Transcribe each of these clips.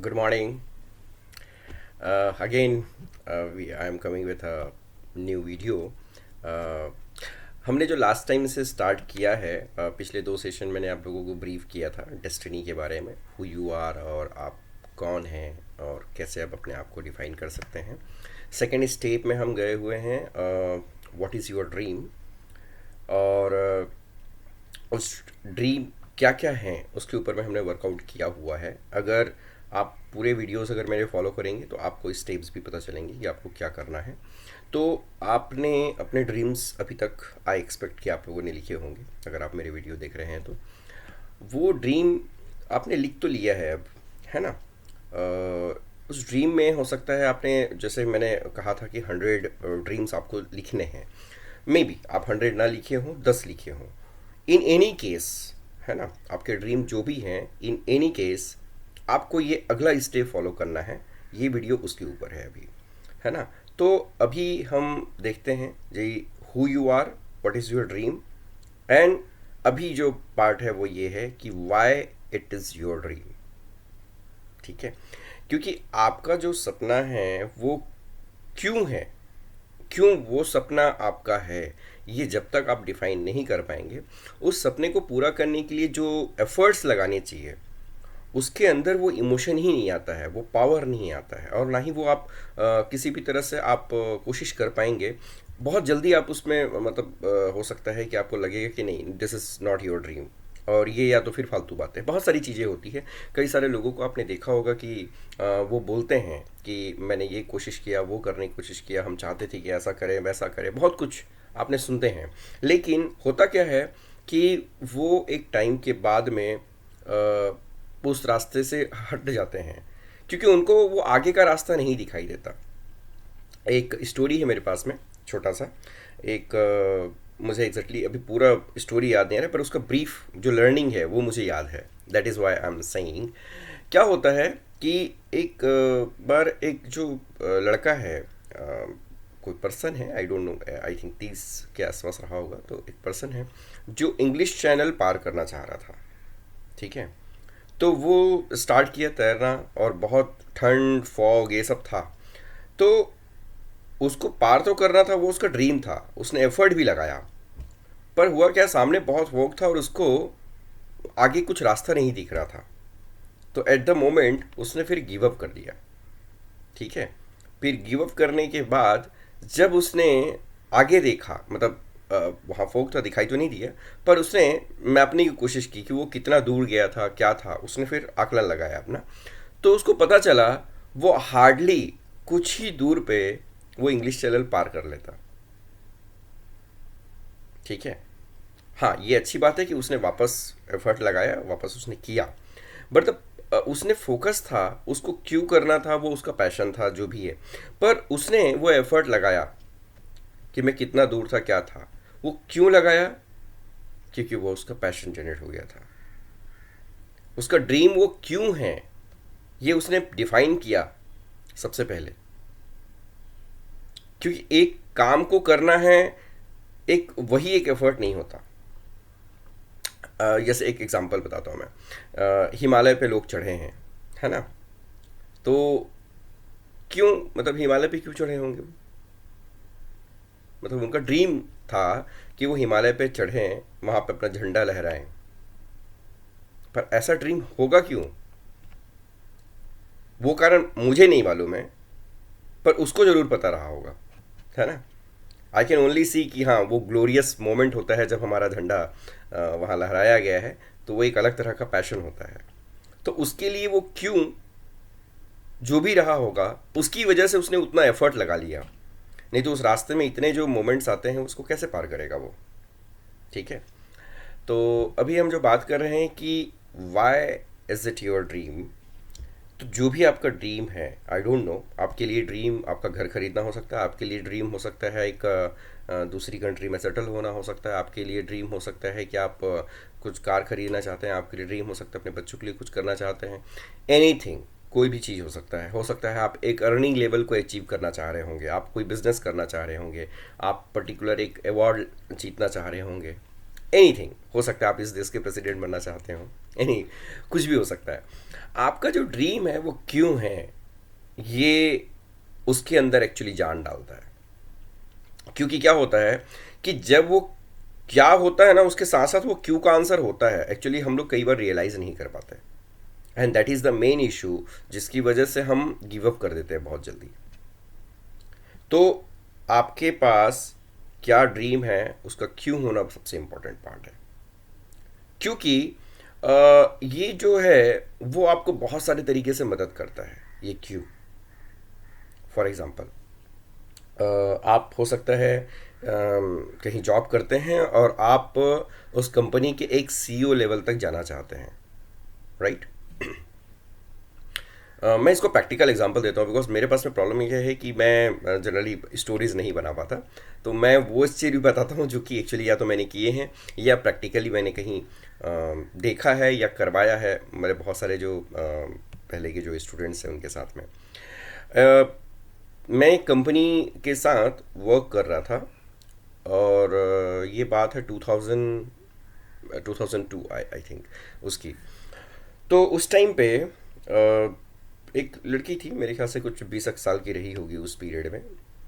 Good morning. Again, I am coming with a new video. Uh, हमने जो last time से start किया है, पिछले दो सेशन मैंने आप लोगों को ब्रीफ किया था डेस्टिनी के बारे में, हु यू आर और आप कौन हैं और कैसे आप अपने आप को डिफाइन कर सकते हैं। सेकेंड स्टेप में हम गए हुए हैं व्हाट इज़ योर ड्रीम, और उस ड्रीम क्या क्या हैं उसके ऊपर में हमने वर्कआउट किया हुआ है। अगर आप पूरे वीडियोस अगर मेरे फॉलो करेंगे तो आपको स्टेप्स भी पता चलेंगे कि आपको क्या करना है। तो आपने अपने ड्रीम्स अभी तक आई एक्सपेक्ट कि आप लोगों ने लिखे होंगे, अगर आप मेरे वीडियो देख रहे हैं तो वो ड्रीम आपने लिख तो लिया है अब, है ना। उस ड्रीम में हो सकता है आपने, जैसे मैंने कहा था कि 100 ड्रीम्स आपको लिखने हैं, मे बी आप 100 ना लिखे हों, 10 लिखे हों, इन एनी केस, है ना। आपके ड्रीम जो भी हैं, इन एनी केस आपको ये अगला स्टेप फॉलो करना है। ये वीडियो उसके ऊपर है अभी, है ना। तो अभी हम देखते हैं जी, who you are, what is your dream, and अभी जो पार्ट है वो ये है कि why it is your dream. ठीक है, क्योंकि आपका जो सपना है वो क्यों है, क्यों वो सपना आपका है, ये जब तक आप डिफाइन नहीं कर पाएंगे, उस सपने को पूरा करने के लिए जो एफर्ट्स लगाने चाहिए उसके अंदर वो इमोशन ही नहीं आता है, वो पावर नहीं आता है, और ना ही वो आप किसी भी तरह से आप कोशिश कर पाएंगे। बहुत जल्दी आप उसमें मतलब हो सकता है कि आपको लगेगा कि नहीं, this is not your dream, और ये या तो फिर फालतू बातें, बहुत सारी चीज़ें होती है। कई सारे लोगों को आपने देखा होगा कि वो बोलते हैं कि मैंने ये कोशिश किया, वो करने की कोशिश किया, हम चाहते थे कि ऐसा करें वैसा करें, बहुत कुछ आपने सुनते हैं। लेकिन होता क्या है कि वो एक टाइम के बाद में उस रास्ते से हट जाते हैं, क्योंकि उनको वो आगे का रास्ता नहीं दिखाई देता। एक स्टोरी है मेरे पास में, छोटा सा एक मुझे एग्जैक्टली अभी पूरा स्टोरी याद नहीं आ रहा है, पर उसका ब्रीफ जो लर्निंग है वो मुझे याद है। That is why I am saying. क्या होता है कि एक बार एक जो लड़का है, कोई पर्सन है, I don't know, I think 30 के आसपास रहा होगा, तो एक पर्सन है जो इंग्लिश चैनल पार करना चाह रहा था। ठीक है, तो वो स्टार्ट किया तैरना, और बहुत ठंड फॉग ये सब था, तो उसको पार तो करना था, वो उसका ड्रीम था, उसने एफर्ट भी लगाया। पर हुआ क्या, सामने बहुत फॉग था और उसको आगे कुछ रास्ता नहीं दिख रहा था। तो एट द मोमेंट उसने फिर गिव अप कर दिया। ठीक है, फिर गिव अप करने के बाद जब उसने आगे देखा, मतलब वहाँ फोक था, दिखाई तो नहीं दिया, पर उसने मैपने की कोशिश की कि वो कितना दूर गया था, क्या था, उसने फिर आकलन लगाया अपना। तो उसको पता चला वो हार्डली कुछ ही दूर पे वो इंग्लिश चैनल पार कर लेता। ठीक है, हाँ ये अच्छी बात है कि उसने वापस एफर्ट लगाया, वापस उसने किया। बट उसने फोकस था, उसको क्यों करना था, वो उसका पैशन था, जो भी है। पर उसने वो एफर्ट लगाया कि मैं कितना दूर था, क्या था, वो क्यों लगाया, क्योंकि वो उसका पैशन जनरेट हो गया था। उसका ड्रीम वो क्यों है ये उसने डिफाइन किया सबसे पहले। क्योंकि एक काम को करना है, एक वही एक एफर्ट नहीं होता। जैसे एक एग्जांपल बताता हूँ मैं, हिमालय पे लोग चढ़े हैं, है ना। तो क्यों, मतलब हिमालय पे क्यों चढ़े होंगे वो? मतलब उनका ड्रीम था कि वो हिमालय पे चढ़ें, वहाँ पे अपना झंडा लहराएं। पर ऐसा ड्रीम होगा क्यों, वो कारण मुझे नहीं मालूम है, पर उसको ज़रूर पता रहा होगा, है ना। आई कैन ओनली सी कि हाँ वो ग्लोरियस मोमेंट होता है जब हमारा झंडा वहाँ लहराया गया है, तो वो एक अलग तरह का पैशन होता है। तो उसके लिए वो क्यों जो भी रहा होगा, उसकी वजह से उसने उतना एफर्ट लगा लिया। नहीं तो उस रास्ते में इतने जो मोमेंट्स आते हैं उसको कैसे पार करेगा वो। ठीक है, तो अभी हम जो बात कर रहे हैं कि why is it your dream. तो जो भी आपका ड्रीम है, आई डोंट नो, आपके लिए ड्रीम आपका घर खरीदना हो सकता है, आपके लिए ड्रीम हो सकता है एक दूसरी कंट्री में सेटल होना हो सकता है, आपके लिए ड्रीम हो सकता है कि आप कुछ कार खरीदना चाहते हैं, आपके लिए ड्रीम हो सकता है अपने बच्चों के लिए कुछ करना चाहते हैं। एनीथिंग, कोई भी चीज़ हो सकता है। हो सकता है आप एक अर्निंग लेवल को अचीव करना चाह रहे होंगे, आप कोई बिजनेस करना चाह रहे होंगे, आप पर्टिकुलर एक अवार्ड जीतना चाह रहे होंगे। एनीथिंग हो सकता है, आप इस देश के प्रेसिडेंट बनना चाहते हो, एनी कुछ भी हो सकता है। आपका जो ड्रीम है वो क्यों है, ये उसके अंदर एक्चुअली जान डालता है। क्योंकि क्या होता है कि जब वो क्या होता है ना, उसके साथ साथ वो क्यों का आंसर होता है, एक्चुअली हम लोग कई बार रियलाइज नहीं कर पाते। And that is the main issue, जिसकी वजह से हम गिव अप कर देते हैं बहुत जल्दी। तो आपके पास क्या ड्रीम है, उसका क्यों होना सबसे इम्पोर्टेंट पार्ट है। क्योंकि ये जो है वो आपको बहुत सारे तरीके से मदद करता है, ये क्यों। फॉर एग्ज़ाम्पल, आप हो सकता है कहीं जॉब करते हैं और आप उस कंपनी के एक सीईओ लेवल तक जाना चाहते हैं, राइट। मैं इसको प्रैक्टिकल एग्जांपल देता हूँ, बिकॉज मेरे पास में प्रॉब्लम ये है कि मैं जनरली स्टोरीज नहीं बना पाता। तो मैं वो चीज़ भी बताता हूँ जो कि एक्चुअली या तो मैंने किए हैं या प्रैक्टिकली मैंने कहीं देखा है या करवाया है मेरे बहुत सारे जो पहले के जो स्टूडेंट्स हैं उनके साथ में। अ, मैं एक कंपनी के साथ वर्क कर रहा था, और ये बात है 2002 आई थिंक उसकी। तो उस टाइम पे एक लड़की थी, मेरे ख्याल से कुछ 20 साल की रही होगी उस पीरियड में,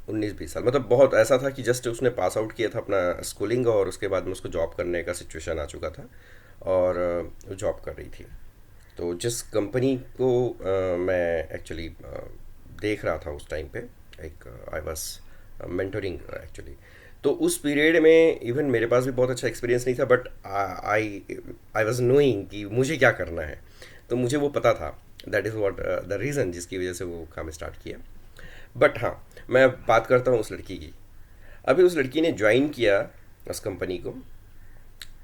19-20 साल। मतलब बहुत ऐसा था कि जस्ट उसने पास आउट किया था अपना स्कूलिंग, और उसके बाद में उसको जॉब करने का सिचुएशन आ चुका था, और वो जॉब कर रही थी। तो जिस कंपनी को मैं एक्चुअली देख रहा था उस टाइम पे, एक आई वाज मेंटरिंग एक्चुअली। तो उस पीरियड में इवन मेरे पास भी बहुत अच्छा एक्सपीरियंस नहीं था, but I I was knowing कि मुझे क्या करना है। तो मुझे वो पता था, that is what the reason जिसकी वजह से वो काम स्टार्ट किया। बट हाँ, मैं बात करता हूँ उस लड़की की। अभी उस लड़की ने ज्वाइन किया उस कंपनी को,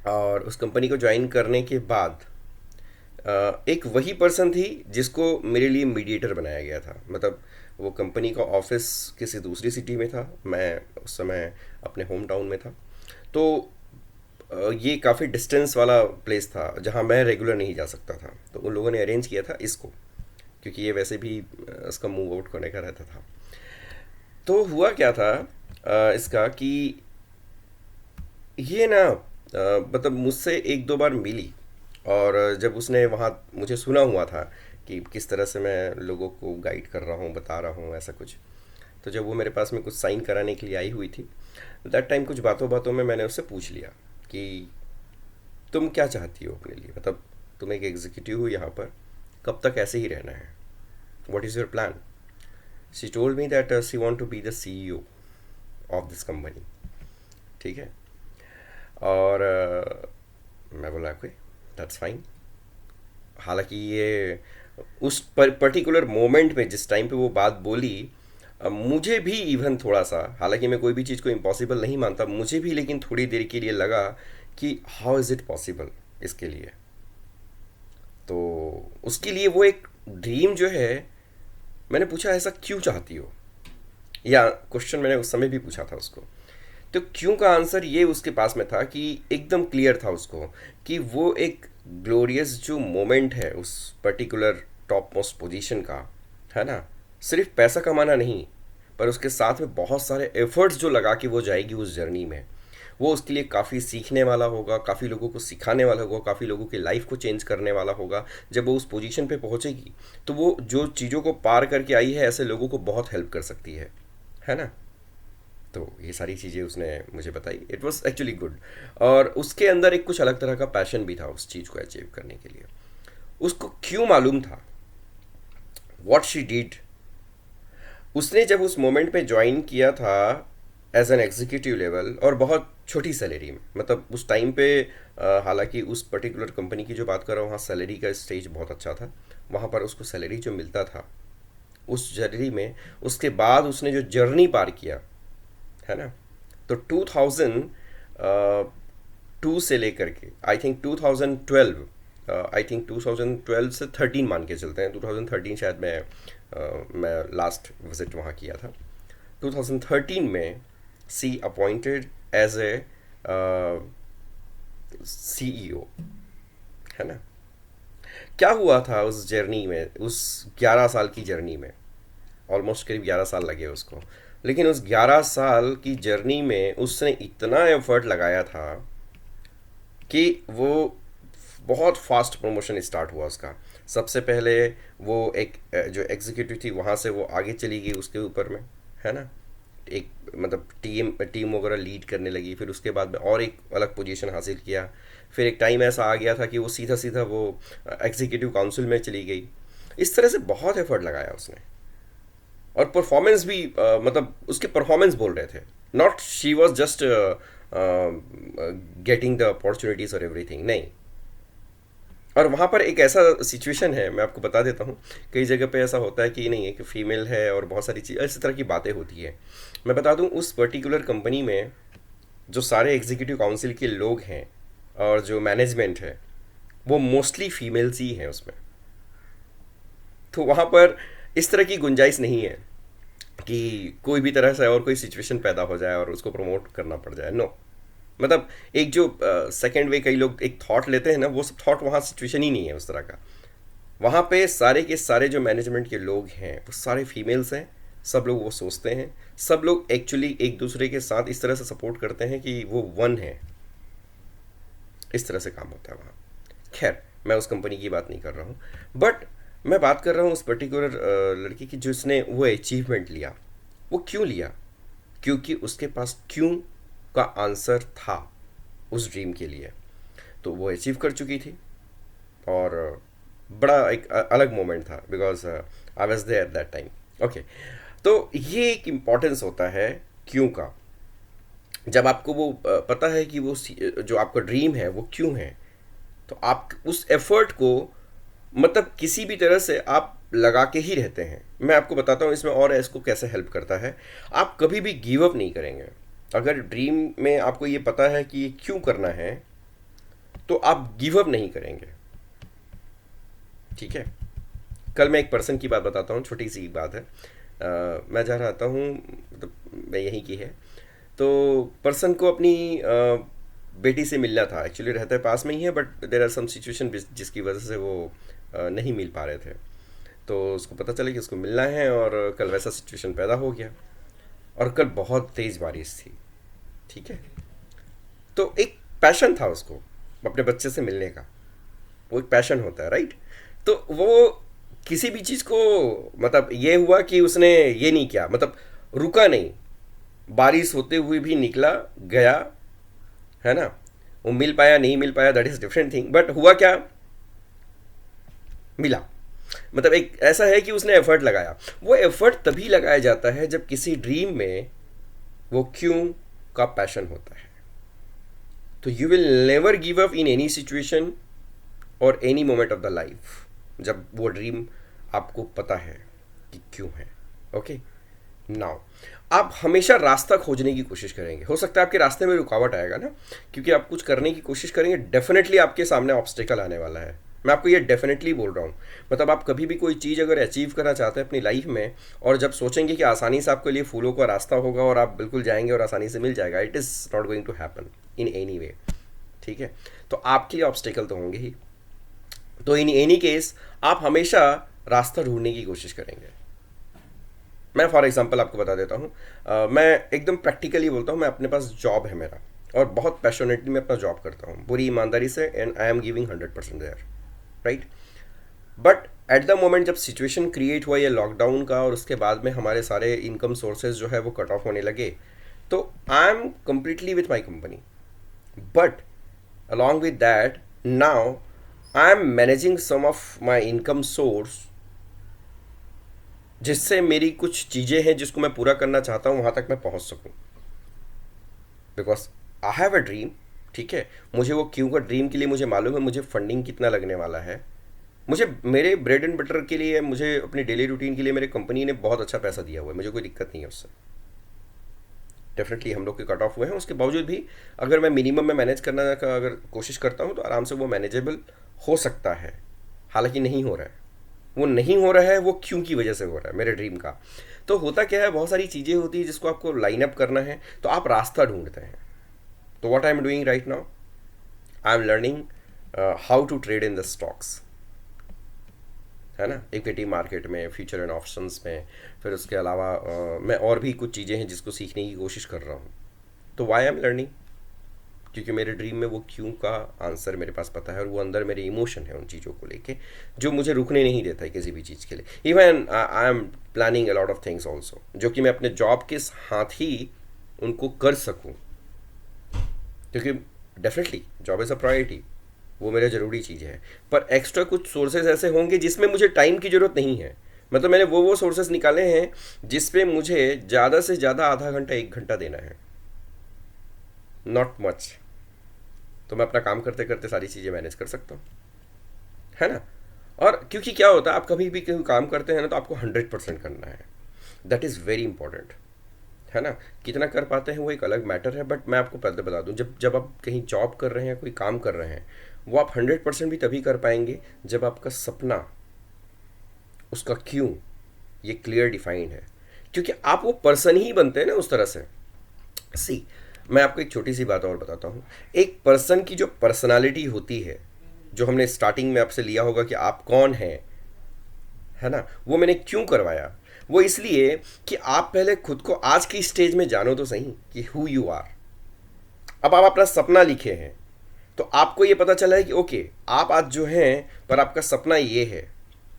और उस कंपनी को ज्वाइन करने के बाद एक वही पर्सन थी जिसको मेरे लिए मीडिएटर बनाया गया था। मतलब वो कंपनी का ऑफिस किसी दूसरी सिटी में था, मैं उस समय अपने होम टाउन में था। तो ये काफ़ी डिस्टेंस वाला प्लेस था जहाँ मैं रेगुलर नहीं जा सकता था। तो उन लोगों ने अरेंज किया था इसको, क्योंकि ये वैसे भी इसका मूव आउट करने का रहता था। तो हुआ क्या था इसका कि ये ना मतलब मुझसे एक दो बार मिली, और जब उसने वहाँ मुझे सुना हुआ था कि किस तरह से मैं लोगों को गाइड कर रहा हूँ, बता रहा हूँ ऐसा कुछ। तो जब वो मेरे पास में कुछ साइन कराने के लिए आई हुई थी, दैट टाइम कुछ बातों बातों में मैंने उससे पूछ लिया कि तुम क्या चाहती हो अपने लिए, मतलब तुम एक एग्जीक्यूटिव हो यहाँ पर, कब तक ऐसे ही रहना है, what is your plan. She told me that she want to be the CEO of this company. ठीक है। और मैं बोला ओके, दैट्स फाइन। हालांकि ये उस पर्टिकुलर मोमेंट में जिस टाइम पे वो बात बोली, मुझे भी इवन थोड़ा सा, हालांकि मैं कोई भी चीज़ को इम्पॉसिबल नहीं मानता, मुझे भी लेकिन थोड़ी देर के लिए लगा कि हाउ इज़ इट पॉसिबल इसके लिए। तो उसके लिए वो एक ड्रीम जो है, मैंने पूछा ऐसा क्यों चाहती हो, या क्वेश्चन मैंने उस समय भी पूछा था उसको। तो क्यों का आंसर ये उसके पास में था कि एकदम क्लियर था उसको कि वो एक ग्लोरियस जो मोमेंट है उस पर्टिकुलर टॉप मोस्ट पोजीशन का, है ना, सिर्फ पैसा कमाना नहीं, पर उसके साथ में बहुत सारे एफर्ट्स जो लगा के वो जाएगी उस जर्नी में, वो उसके लिए काफ़ी सीखने वाला होगा, काफ़ी लोगों को सिखाने वाला होगा, काफ़ी लोगों की लाइफ को चेंज करने वाला होगा। जब वो उस पोजीशन पे पहुंचेगी तो वो जो चीज़ों को पार करके आई है ऐसे लोगों को बहुत हेल्प कर सकती है ना। तो ये सारी चीज़ें उसने मुझे बताई, इट वॉज एक्चुअली गुड। और उसके अंदर एक कुछ अलग तरह का पैशन भी था उस चीज़ को अचीव करने के लिए। उसको क्यों मालूम था वॉट शी डिड। उसने जब उस मोमेंट पे ज्वाइन किया था एज एन एग्जीक्यूटिव लेवल, और बहुत छोटी सैलरी में, मतलब उस टाइम पे हालांकि उस पर्टिकुलर कंपनी की जो बात कर रहा हूँ, वहाँ सैलरी का स्टेज बहुत अच्छा था। वहाँ पर उसको सैलरी जो मिलता था उस जर्नी में, उसके बाद उसने जो जर्नी पार किया, है ना। तो 2002 से लेकर के आई थिंक 2012, आई थिंक 2012 से 13 मान के चलते हैं, 2013 शायद मैं लास्ट विजिट वहाँ किया था। 2013 में सी अपॉइंटेड एज ए सीईओ, है ना। क्या हुआ था उस जर्नी में, उस 11 साल की जर्नी में, ऑलमोस्ट करीब 11 साल लगे उसको, लेकिन उस 11 साल की जर्नी में उसने इतना एफर्ट लगाया था कि वो बहुत फास्ट प्रमोशन स्टार्ट हुआ उसका। सबसे पहले वो एक जो एग्जीक्यूटिव थी वहाँ से वो आगे चली गई उसके ऊपर में, है ना, एक मतलब टीम टीम वगैरह लीड करने लगी, फिर उसके बाद में और एक अलग पोजीशन हासिल किया। फिर एक टाइम ऐसा आ गया था कि वो सीधा सीधा वो एग्जीक्यूटिव काउंसिल में चली गई। इस तरह से बहुत एफर्ट लगाया उसने, और परफॉर्मेंस भी मतलब उसके परफॉर्मेंस बोल रहे थे, not she was just getting the opportunities और एवरीथिंग, नहीं। और वहाँ पर एक ऐसा सिचुएशन है, मैं आपको बता देता हूँ, कई जगह पे ऐसा होता है कि नहीं एक फीमेल है और बहुत सारी चीज़ इस तरह की बातें होती है। मैं बता दूँ उस पर्टिकुलर कंपनी में जो सारे एग्जीक्यूटिव काउंसिल के लोग हैं और जो मैनेजमेंट है वो मोस्टली फीमेल्स ही हैं उसमें। तो वहाँ पर इस तरह की गुंजाइश नहीं है कि कोई भी तरह से और कोई सिचुएशन पैदा हो जाए और उसको प्रमोट करना पड़ जाए, नो। मतलब एक जो सेकेंड वे कई लोग एक थॉट लेते हैं ना, वो सब थॉट वहाँ सिचुएशन ही नहीं है उस तरह का। वहाँ पे सारे के सारे जो मैनेजमेंट के लोग हैं वो सारे फीमेल्स हैं। सब लोग वो सोचते हैं, सब लोग एक्चुअली एक दूसरे के साथ इस तरह से सपोर्ट करते हैं कि वो वन है। इस तरह से काम होता है वहाँ। खैर, मैं उस कंपनी की बात नहीं कर रहा हूँ, बट मैं बात कर रहा हूँ उस पर्टिकुलर लड़की की जिसने वो अचीवमेंट लिया। वो क्यों लिया? क्योंकि उसके पास क्यों का आंसर था उस ड्रीम के लिए। तो वो अचीव कर चुकी थी, और बड़ा एक अलग मोमेंट था, because I was there at that time. Okay, तो ये एक इम्पॉर्टेंस होता है क्यों का। जब आपको वो पता है कि वो जो आपका ड्रीम है वो क्यों है, तो आप उस एफर्ट को मतलब किसी भी तरह से आप लगा के ही रहते हैं। मैं आपको बताता हूँ इसमें और इसको कैसे हेल्प करता है। आप कभी भी गिव अप नहीं करेंगे। अगर ड्रीम में आपको ये पता है कि ये क्यों करना है, तो आप गिव अप नहीं करेंगे, ठीक है। कल मैं एक पर्सन की बात बताता हूँ, छोटी सी बात है। मैं जहाँ रहता हूँ, मतलब मैं यहीं की है, तो पर्सन को अपनी बेटी से मिलना था। एक्चुअली रहता है पास में ही है, but there are some situation जिसकी वजह से वो नहीं मिल पा रहे थे। तो उसको पता चला कि उसको मिलना है, और कल वैसा सिचुएशन पैदा हो गया। और कल बहुत तेज़ बारिश थी, ठीक है। तो एक पैशन था उसको अपने बच्चे से मिलने का। वो एक पैशन होता है, राइट। तो वो किसी भी चीज़ को, मतलब ये हुआ कि उसने ये नहीं किया, मतलब रुका नहीं, बारिश होते हुए भी निकला गया, है ना। वो मिल पाया नहीं मिल पाया, that is different thing, but हुआ क्या, मिला। मतलब एक ऐसा है कि उसने एफर्ट लगाया। वो एफर्ट तभी लगाया जाता है जब किसी ड्रीम में वो क्यों का पैशन होता है। तो you will never give up in any situation और any moment of the life, जब वो ड्रीम आपको पता है कि क्यों है। ओके, नाउ आप हमेशा रास्ता खोजने की कोशिश करेंगे। हो सकता है आपके रास्ते में रुकावट आएगा ना, क्योंकि आप कुछ करने की कोशिश करेंगे, डेफिनेटली आपके सामने ऑब्स्टेकल आने वाला है। मैं आपको ये डेफिनेटली बोल रहा हूँ। मतलब आप कभी भी कोई चीज़ अगर अचीव करना चाहते हैं अपनी लाइफ में, और जब सोचेंगे कि आसानी से आपके लिए फूलों का रास्ता होगा और आप बिल्कुल जाएंगे और आसानी से मिल जाएगा, it is not going to happen in any way, ठीक है। तो आपके लिए ऑब्स्टेकल तो होंगे ही। तो इन एनी केस आप हमेशा रास्ता ढूंढने की कोशिश करेंगे। मैं फॉर एग्जांपल आपको बता देता हूँ, मैं एकदम प्रैक्टिकली बोलता हूँ। मैं अपने पास जॉब है मेरा, और बहुत पैशनेटली मैं अपना जॉब करता हूँ, पूरी ईमानदारी से, and I am giving 100% there, right. But at the moment जब सिचुएशन क्रिएट हुआ ये लॉकडाउन का, और उसके बाद में हमारे सारे इनकम सोर्सेज जो है वो कट ऑफ होने लगे, तो I am completely with my company, but along with that, now I am managing some of my income source, जिससे मेरी कुछ चीज़ें हैं जिसको मैं पूरा करना चाहता हूँ वहाँ तक मैं पहुँच सकूँ, because I have a dream, ठीक है। मुझे वो क्यों का ड्रीम के लिए मुझे मालूम है मुझे फंडिंग कितना लगने वाला है। मुझे मेरे ब्रेड एंड बटर के लिए, मुझे अपनी डेली रूटीन के लिए मेरे कंपनी ने बहुत अच्छा पैसा दिया हुआ है, मुझे कोई दिक्कत नहीं है उससे। डेफिनेटली हम लोग के कट ऑफ हुए हैं, उसके बावजूद भी अगर मैं मिनिमम में मैनेज करना का अगर कोशिश करता हूँ तो आराम से वो मैनेजेबल हो सकता है। हालांकि नहीं हो रहा है, वो नहीं हो रहा है, वो क्यों की वजह से हो रहा है मेरे ड्रीम का। तो होता क्या है, बहुत सारी चीज़ें होती है जिसको आपको लाइन अप करना है, तो आप रास्ता ढूंढते हैं। तो what I am doing right now, I am learning how to trade in the stocks, है ना, इक्विटी मार्केट में, फ्यूचर एंड ऑप्शंस में। फिर उसके अलावा मैं और भी कुछ चीज़ें हैं जिसको सीखने की कोशिश कर रहा हूँ। तो वाई आई एम लर्निंग, क्योंकि मेरे ड्रीम में वो क्यों का आंसर मेरे पास पता है, और वो अंदर मेरे इमोशन है उन चीज़ों को लेके जो मुझे रुकने नहीं देता है किसी भी चीज़ के लिए। Even I am planning a lot of things also, जो कि मैं अपने जॉब के साथ ही उनको कर सकूँ, क्योंकि definitely job is a priority, वो मेरा ज़रूरी चीज़ है। पर एक्स्ट्रा कुछ सोर्सेज ऐसे होंगे जिसमें मुझे टाइम की ज़रूरत नहीं है। मतलब मैंने वो सोर्सेज निकाले हैं जिस पे मुझे ज़्यादा से ज़्यादा आधा घंटा 1 घंटा देना है, नॉट मच। तो मैं अपना काम करते करते सारी चीज़ें मैनेज कर सकता हूँ, है ना। और क्योंकि क्या होता है, आप कभी भी कोई काम करते हैं ना तो आपको 100% करना है, दैट इज़ वेरी इंपॉर्टेंट, है ना। कितना कर पाते हैं वो एक अलग मैटर है, बट मैं आपको पहले बता दूं, जब जब आप कहीं जॉब कर रहे हैं, कोई काम कर रहे हैं, वो आप 100% भी तभी कर पाएंगे जब आपका सपना, उसका क्यों, ये क्लियर डिफाइंड है। क्योंकि आप वो पर्सन ही बनते हैं ना उस तरह से। सी, मैं आपको एक छोटी सी बात और बताता हूँ। एक पर्सन की जो पर्सनालिटी होती है, जो हमने स्टार्टिंग में आपसे लिया होगा कि आप कौन हैं, है ना, वो मैंने क्यों करवाया। वो इसलिए कि आप पहले खुद को आज की स्टेज में जानो तो सही कि हु यू आर। अब आप अपना सपना लिखे हैं तो आपको ये पता चला है कि ओके, आप आज जो हैं, पर आपका सपना ये है,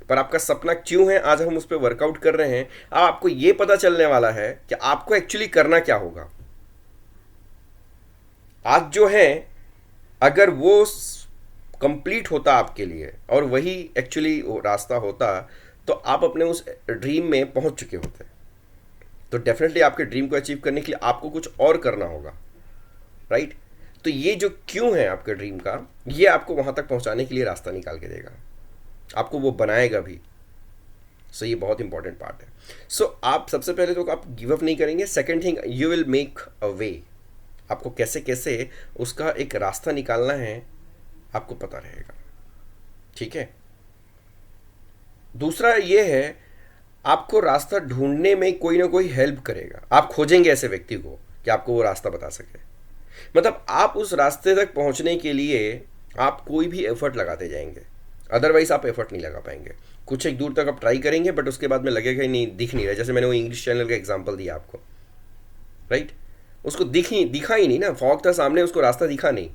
पर आपका सपना क्यों है, आज हम उस पर वर्कआउट कर रहे हैं। अब आपको ये पता चलने वाला है कि आपको एक्चुअली करना क्या होगा। आज जो है, अगर वो कंप्लीट होता आपके लिए और वही एक्चुअली रास्ता होता, तो आप अपने उस ड्रीम में पहुंच चुके होते। तो डेफिनेटली आपके ड्रीम को अचीव करने के लिए आपको कुछ और करना होगा, राइट। तो ये जो क्यों है आपके ड्रीम का, ये आपको वहां तक पहुंचाने के लिए रास्ता निकाल के देगा, आपको वो बनाएगा भी। सो ये बहुत इंपॉर्टेंट पार्ट है। सो आप सबसे पहले तो आप गिव अप नहीं करेंगे। Second thing, you will make a way. आपको कैसे कैसे उसका एक रास्ता निकालना है आपको पता रहेगा, ठीक है। दूसरा ये है, आपको रास्ता ढूंढने में कोई ना कोई हेल्प करेगा। आप खोजेंगे ऐसे व्यक्ति को कि आपको वो रास्ता बता सके। मतलब आप उस रास्ते तक पहुंचने के लिए आप कोई भी एफर्ट लगाते जाएंगे, अदरवाइज आप एफर्ट नहीं लगा पाएंगे। कुछ एक दूर तक आप ट्राई करेंगे, बट उसके बाद में लगेगा ही नहीं, दिख नहीं रहा। जैसे मैंने वो इंग्लिश चैनल का एग्जाम्पल दिया आपको, राइट। उसको दिखा ही नहीं ना, फॉग था सामने, उसको रास्ता दिखा नहीं,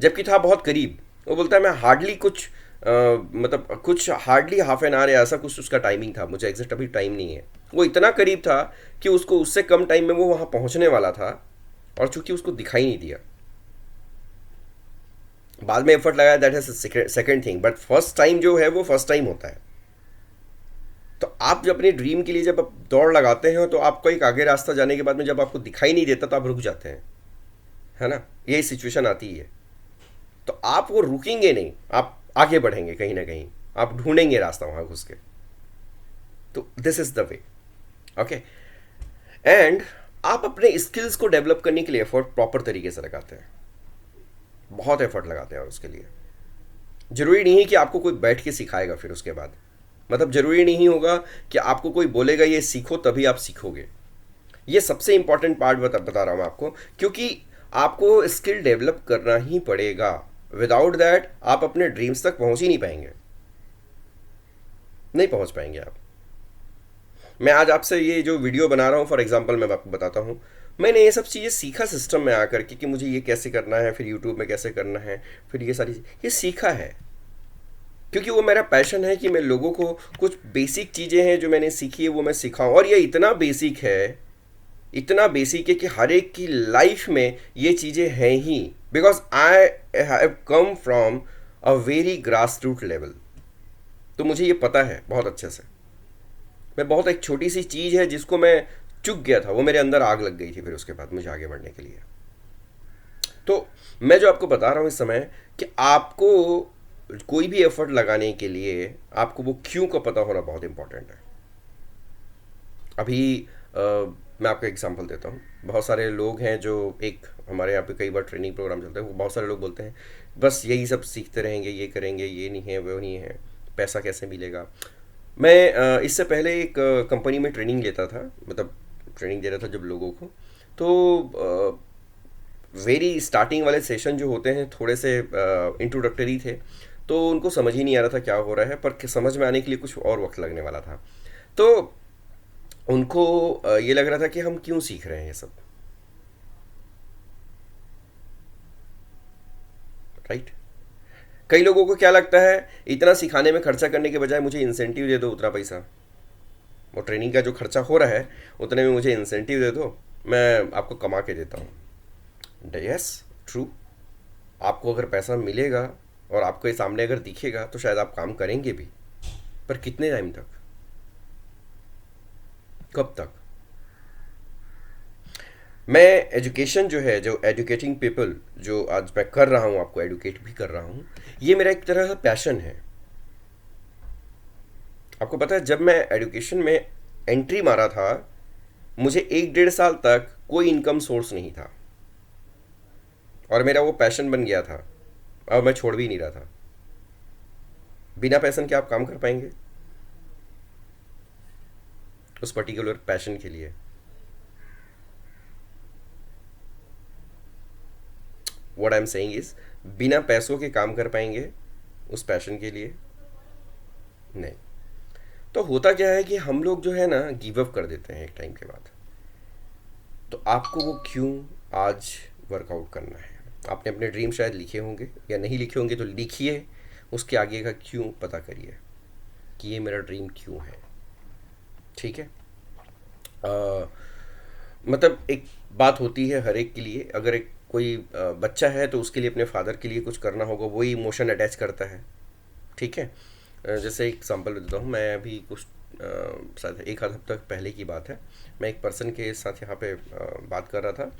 जबकि था बहुत करीब। वो बोलता है मैं हार्डली कुछ मतलब कुछ हार्डली हाफ एन आवर या ऐसा कुछ उसका टाइमिंग था, मुझे एग्जैक्ट अभी टाइम नहीं है। वो इतना करीब था कि उसको उससे कम टाइम में वो वहाँ पहुँचने वाला था, और चूंकि उसको दिखाई नहीं दिया, बाद में एफर्ट लगाया, that is second thing. But first time जो है वो फर्स्ट टाइम होता है। तो आप जब अपने ड्रीम के लिए जब आप दौड़ लगाते हैं, तो आपको एक आगे रास्ता जाने के बाद में जब आपको दिखाई नहीं देता तो आप रुक जाते हैं, है ना। यही सिचुएशन आती है। तो आप वो रुकेंगे नहीं, आप आगे बढ़ेंगे, कहीं ना कहीं आप ढूंढेंगे रास्ता वहां घुस के। तो this is the way, okay. And आप अपने स्किल्स को डेवलप करने के लिए एफर्ट प्रॉपर तरीके से लगाते हैं, बहुत एफर्ट लगाते हैं। और उसके लिए जरूरी नहीं है कि आपको कोई बैठ के सिखाएगा फिर उसके बाद, मतलब जरूरी नहीं होगा कि आपको कोई बोलेगा ये सीखो तभी आप सीखोगे। ये सबसे इंपॉर्टेंट पार्ट बता रहा हूं आपको, क्योंकि आपको स्किल डेवलप करना ही पड़ेगा। विदाउट दैट आप अपने ड्रीम्स तक पहुंच ही नहीं पाएंगे, नहीं पहुंच पाएंगे आप। मैं आज आपसे ये जो वीडियो बना रहा हूँ, फॉर एग्जांपल मैं आपको बताता हूँ, मैंने ये सब चीज़ें सीखा सिस्टम में आकर के कि मुझे ये कैसे करना है, फिर यूट्यूब में कैसे करना है, फिर ये सारी ये सीखा है, क्योंकि वो मेरा पैशन है कि मैं लोगों को कुछ बेसिक चीज़ें हैं जो मैंने सीखी है वो मैं सिखाऊं। और ये इतना बेसिक है, इतना बेसिक है कि हर एक की लाइफ में ये चीज़ें हैं ही, because I have come from a very grass root level. तो मुझे ये पता है बहुत अच्छे से। मैं बहुत एक छोटी सी चीज़ है जिसको मैं चुक गया था, वो मेरे अंदर आग लग गई थी फिर उसके बाद मुझे आगे बढ़ने के लिए। तो मैं जो आपको बता रहा हूँ इस समय, कि आपको कोई भी एफर्ट लगाने के लिए आपको वो क्यों का पता होना बहुत इंपॉर्टेंट है। अभी मैं आपको एग्जांपल देता हूँ। बहुत सारे लोग हैं जो, एक हमारे यहाँ पे कई बार ट्रेनिंग प्रोग्राम चलते हैं, वो बहुत सारे लोग बोलते हैं बस यही सब सीखते रहेंगे, ये करेंगे, ये नहीं है वो नहीं है, पैसा कैसे मिलेगा। मैं इससे पहले एक कंपनी में ट्रेनिंग लेता था, मतलब ट्रेनिंग दे रहा था जब लोगों को। तो वेरी स्टार्टिंग वाले सेशन जो होते हैं थोड़े से इंट्रोडक्टरी थे, तो उनको समझ ही नहीं आ रहा था क्या हो रहा है, पर समझ में आने के लिए कुछ और वक्त लगने वाला था। तो उनको ये लग रहा था कि हम क्यों सीख रहे हैं ये सब। राइट। कई लोगों को क्या लगता है, इतना सिखाने में खर्चा करने के बजाय मुझे इंसेंटिव दे दो उतना पैसा, वो ट्रेनिंग का जो खर्चा हो रहा है उतने में मुझे इंसेंटिव दे दो, मैं आपको कमा के देता हूँ। Yes, true. आपको अगर पैसा मिलेगा और आपको ये सामने अगर दिखेगा तो शायद आप काम करेंगे भी, पर कितने टाइम तक, कब तक? मैं एजुकेशन जो है, जो एजुकेटिंग पीपल जो आज मैं कर रहा हूँ, आपको एडुकेट भी कर रहा हूँ, ये मेरा एक तरह का पैशन है। आपको पता है, जब मैं एजुकेशन में एंट्री मारा था, मुझे 1 डेढ़ साल तक कोई इनकम सोर्स नहीं था और मेरा वो पैशन बन गया था और मैं छोड़ भी नहीं रहा था। बिना पैशन के आप काम कर पाएंगे उस पर्टिकुलर पैशन के लिए? What I am saying is, बिना पैसों के काम कर पाएंगे उस पैशन के लिए? नहीं। तो होता क्या है कि हम लोग जो है ना गिव अप कर देते हैं एक टाइम के बाद। तो आपको वो क्यों आज वर्कआउट करना है? आपने अपने ड्रीम शायद लिखे होंगे या नहीं लिखे होंगे, तो लिखिए, उसके आगे का क्यों पता करिए कि ये मेरा ड्रीम क्यों है। ठीक है। मतलब एक बात होती है हर एक के लिए, अगर एक कोई बच्चा है तो उसके लिए अपने फादर के लिए कुछ करना होगा, वही इमोशन अटैच करता है। ठीक है। जैसे एक एग्जांपल देता हूँ, मैं अभी कुछ शायद एक आध हफ्ता पहले की बात है, मैं एक पर्सन के साथ यहाँ पे बात कर रहा था।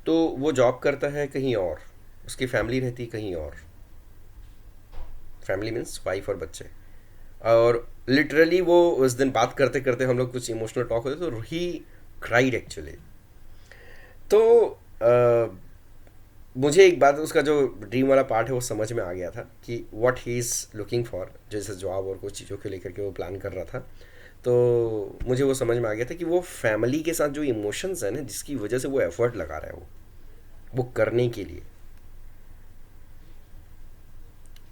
तो वो जॉब करता है कहीं और, उसकी फैमिली रहती कहीं और, फैमिली मीन्स वाइफ और बच्चे। और लिटरली वो उस दिन बात करते करते हम लोग कुछ इमोशनल टॉक होते तो ही क्राइड एक्चुअली। तो मुझे एक बात, उसका जो ड्रीम वाला पार्ट है वो समझ में आ गया था कि what he is looking for, जैसे जॉब और कुछ चीज़ों को लेकर के वो प्लान कर रहा था। तो मुझे वो समझ में आ गया था कि वो फैमिली के साथ जो इमोशंस है ना, जिसकी वजह से वो एफर्ट लगा रहा है वो करने के लिए,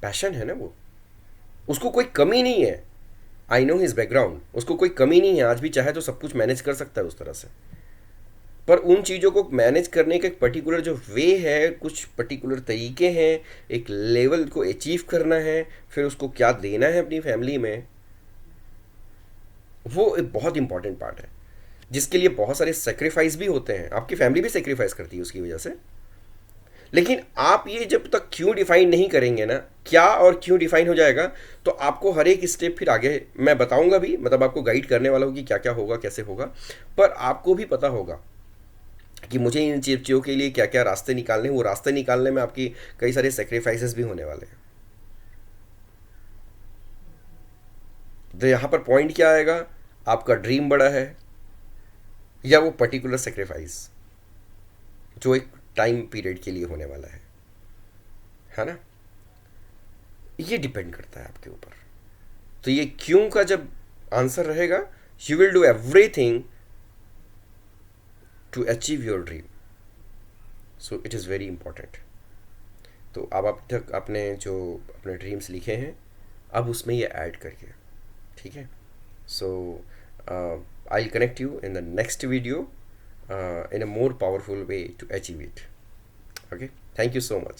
पैशन है ना वो, उसको कोई कमी नहीं है। आई नो हिज बैकग्राउंड, उसको कोई कमी नहीं है, आज भी चाहे तो सब कुछ मैनेज कर सकता है उस तरह से। पर उन चीज़ों को मैनेज करने का एक पर्टिकुलर जो वे है, कुछ पर्टिकुलर तरीके हैं, एक लेवल को अचीव करना है, फिर उसको क्या देना है अपनी फैमिली में, वो एक बहुत इंपॉर्टेंट पार्ट है, जिसके लिए बहुत सारे सेक्रीफाइस भी होते हैं। आपकी फैमिली भी सेक्रीफाइस करती है उसकी वजह से। लेकिन आप ये जब तक क्यों डिफाइन नहीं करेंगे ना, क्या और क्यों डिफाइन हो जाएगा, तो आपको हर एक स्टेप फिर आगे मैं बताऊंगा भी, मतलब आपको गाइड करने वाला हूँ कि क्या क्या होगा, कैसे होगा। पर आपको भी पता होगा कि मुझे इन चीज़ों के लिए क्या क्या रास्ते निकालने हैं। वो रास्ते निकालने में आपकी कई सारे सेक्रीफाइसेस भी होने वाले हैं। तो यहाँ पर पॉइंट क्या आएगा, आपका ड्रीम बड़ा है या वो पर्टिकुलर सेक्रीफाइस जो एक टाइम पीरियड के लिए होने वाला है ना? ये डिपेंड करता है आपके ऊपर। तो ये क्यों का जब आंसर रहेगा, you will do everything to achieve your dream, so it is very important. तो अब तक आपने जो अपने ड्रीम्स लिखे हैं, अब उसमें ये ऐड करिए। ठीक है। So I will connect you in the next video in a more powerful way to achieve it. Okay, thank you so much.